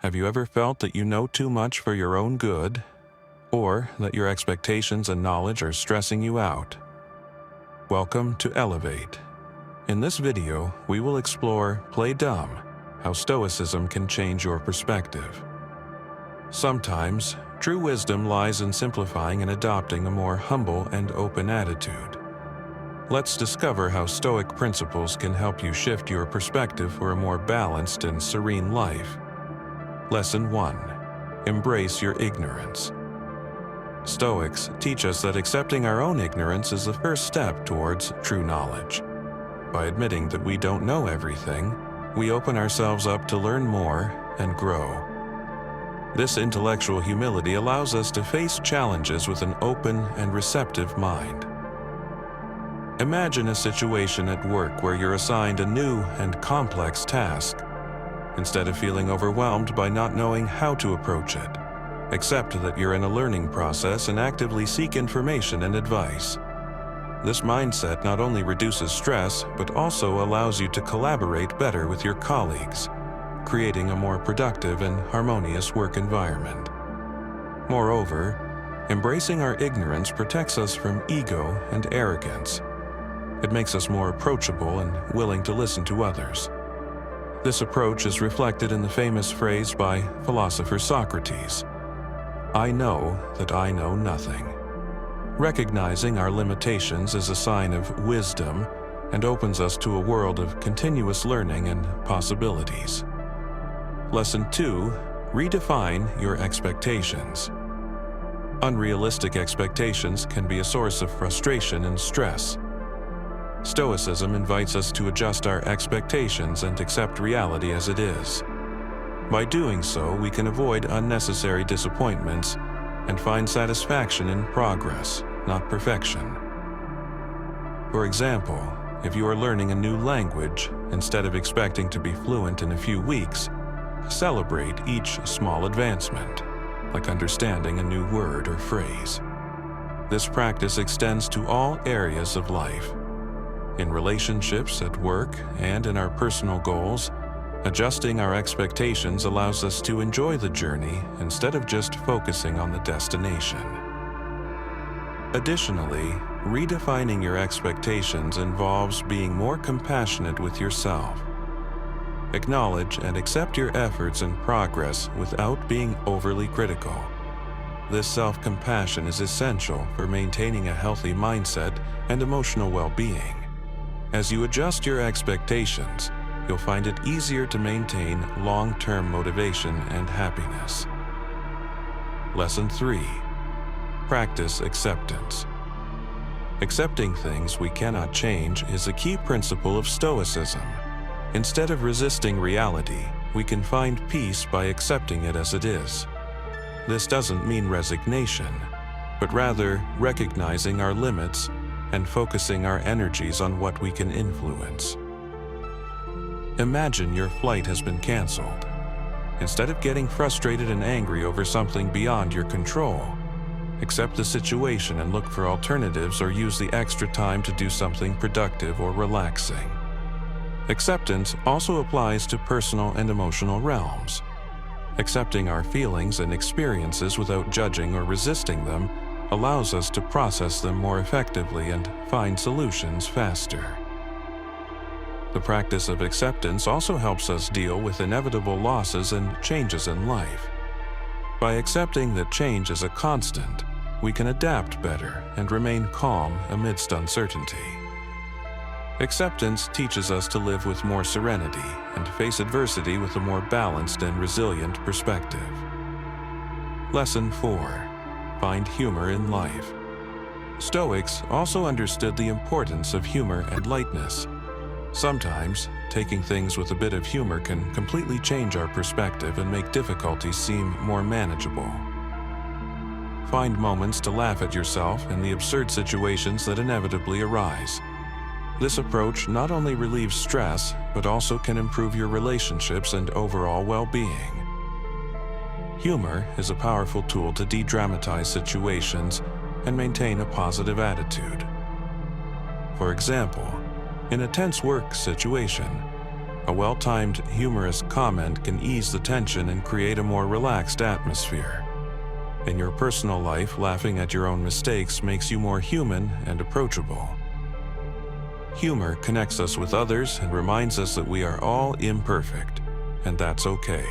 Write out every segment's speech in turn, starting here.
Have you ever felt that you know too much for your own good, or that your expectations and knowledge are stressing you out? Welcome to Elevate. In this video, we will explore Play Dumb, how Stoicism can change your perspective. Sometimes, true wisdom lies in simplifying and adopting a more humble and open attitude. Let's discover how Stoic principles can help you shift your perspective for a more balanced and serene life. Lesson 1. Embrace your ignorance. Stoics teach us that accepting our own ignorance is the first step towards true knowledge. By admitting that we don't know everything, we open ourselves up to learn more and grow. This intellectual humility allows us to face challenges with an open and receptive mind. Imagine a situation at work where you're assigned a new and complex task. Instead of feeling overwhelmed by not knowing how to approach it, accept that you're in a learning process and actively seek information and advice. This mindset not only reduces stress, but also allows you to collaborate better with your colleagues, creating a more productive and harmonious work environment. Moreover, embracing our ignorance protects us from ego and arrogance. It makes us more approachable and willing to listen to others. This approach is reflected in the famous phrase by philosopher Socrates, "I know that I know nothing." Recognizing our limitations is a sign of wisdom and opens us to a world of continuous learning and possibilities. Lesson 2. Redefine your expectations. Unrealistic expectations can be a source of frustration and stress. Stoicism invites us to adjust our expectations and accept reality as it is. By doing so, we can avoid unnecessary disappointments and find satisfaction in progress, not perfection. For example, if you are learning a new language, instead of expecting to be fluent in a few weeks, celebrate each small advancement, like understanding a new word or phrase. This practice extends to all areas of life. In relationships, at work, and in our personal goals, adjusting our expectations allows us to enjoy the journey instead of just focusing on the destination. Additionally, redefining your expectations involves being more compassionate with yourself. Acknowledge and accept your efforts and progress without being overly critical. This self-compassion is essential for maintaining a healthy mindset and emotional well-being. As you adjust your expectations, you'll find it easier to maintain long-term motivation and happiness. Lesson 3. Practice acceptance. Accepting things we cannot change is a key principle of Stoicism. Instead of resisting reality, we can find peace by accepting it as it is. This doesn't mean resignation, but rather recognizing our limits and focusing our energies on what we can influence. Imagine your flight has been canceled. Instead of getting frustrated and angry over something beyond your control, accept the situation and look for alternatives or use the extra time to do something productive or relaxing. Acceptance also applies to personal and emotional realms. Accepting our feelings and experiences without judging or resisting them allows us to process them more effectively and find solutions faster. The practice of acceptance also helps us deal with inevitable losses and changes in life. By accepting that change is a constant, we can adapt better and remain calm amidst uncertainty. Acceptance teaches us to live with more serenity and face adversity with a more balanced and resilient perspective. Lesson 4. Find humor in life. Stoics also understood the importance of humor and lightness. Sometimes, taking things with a bit of humor can completely change our perspective and make difficulties seem more manageable. Find moments to laugh at yourself and the absurd situations that inevitably arise. This approach not only relieves stress, but also can improve your relationships and overall well-being. Humor is a powerful tool to de-dramatize situations and maintain a positive attitude. For example, in a tense work situation, A well-timed, humorous comment can ease the tension and create a more relaxed atmosphere. In your personal life, laughing at your own mistakes makes you more human and approachable. Humor connects us with others and reminds us that we are all imperfect, and that's okay.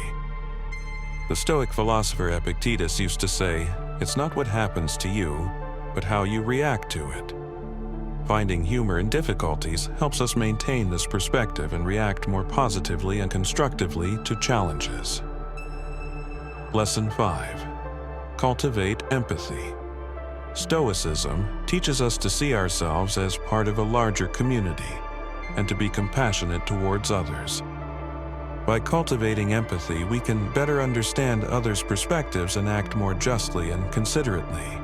The Stoic philosopher Epictetus used to say, "It's not what happens to you, but how you react to it." Finding humor in difficulties helps us maintain this perspective and react more positively and constructively to challenges. Lesson 5. Cultivate empathy. Stoicism teaches us to see ourselves as part of a larger community and to be compassionate towards others. By cultivating empathy, we can better understand others' perspectives and act more justly and considerately.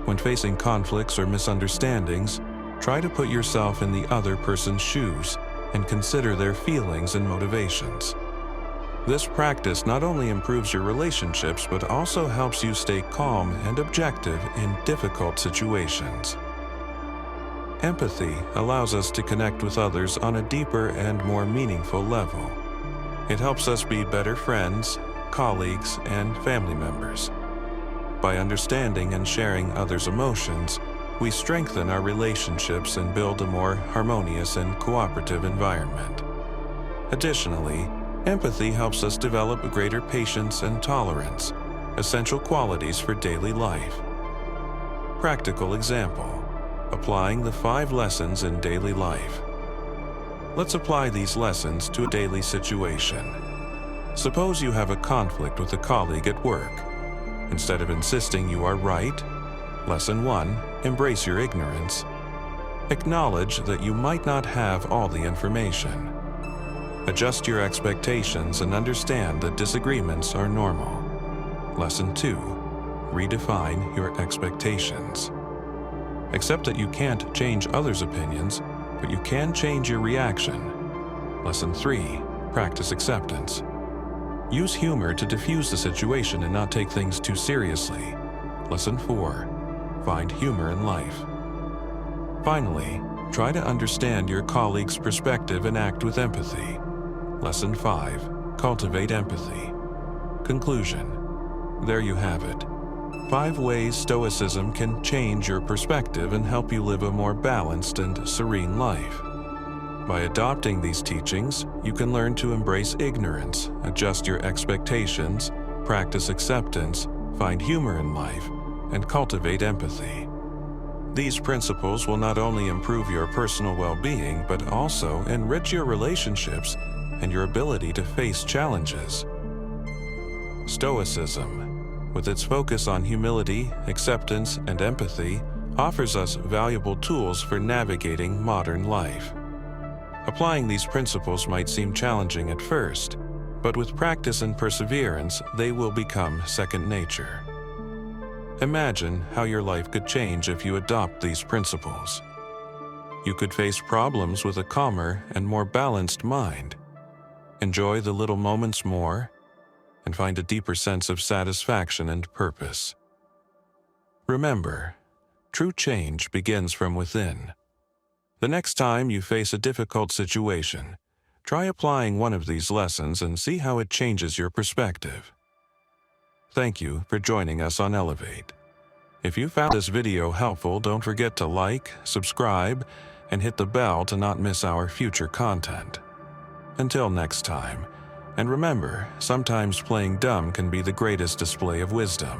When facing conflicts or misunderstandings, try to put yourself in the other person's shoes and consider their feelings and motivations. This practice not only improves your relationships but also helps you stay calm and objective in difficult situations. Empathy allows us to connect with others on a deeper and more meaningful level. It helps us be better friends, colleagues, and family members. By understanding and sharing others' emotions, we strengthen our relationships and build a more harmonious and cooperative environment. Additionally, empathy helps us develop a greater patience and tolerance, essential qualities for daily life. Practical example: applying the 5 lessons in daily life. Let's apply these lessons to a daily situation. Suppose you have a conflict with a colleague at work. Instead of insisting you are right, Lesson 1, embrace your ignorance. Acknowledge that you might not have all the information. Adjust your expectations and understand that disagreements are normal. Lesson 2, redefine your expectations. Accept that you can't change others' opinions, but you can change your reaction. Lesson 3, practice acceptance. Use humor to diffuse the situation and not take things too seriously. Lesson 4, find humor in life. Finally, try to understand your colleague's perspective and act with empathy. Lesson 5, cultivate empathy. Conclusion. There you have it. 5 ways Stoicism can change your perspective and help you live a more balanced and serene life. By adopting these teachings, you can learn to embrace ignorance, adjust your expectations, practice acceptance, find humor in life, and cultivate empathy. These principles will not only improve your personal well-being, but also enrich your relationships and your ability to face challenges. Stoicism, with its focus on humility, acceptance, and empathy, offers us valuable tools for navigating modern life. Applying these principles might seem challenging at first, but with practice and perseverance, they will become second nature. Imagine how your life could change if you adopt these principles. You could face problems with a calmer and more balanced mind, enjoy the little moments more, and find a deeper sense of satisfaction and purpose. Remember, true change begins from within. The next time you face a difficult situation, try applying one of these lessons and see how it changes your perspective. Thank you for joining us on Elevate. If you found this video helpful, don't forget to like, subscribe, and hit the bell to not miss our future content. Until next time, and remember, sometimes playing dumb can be the greatest display of wisdom.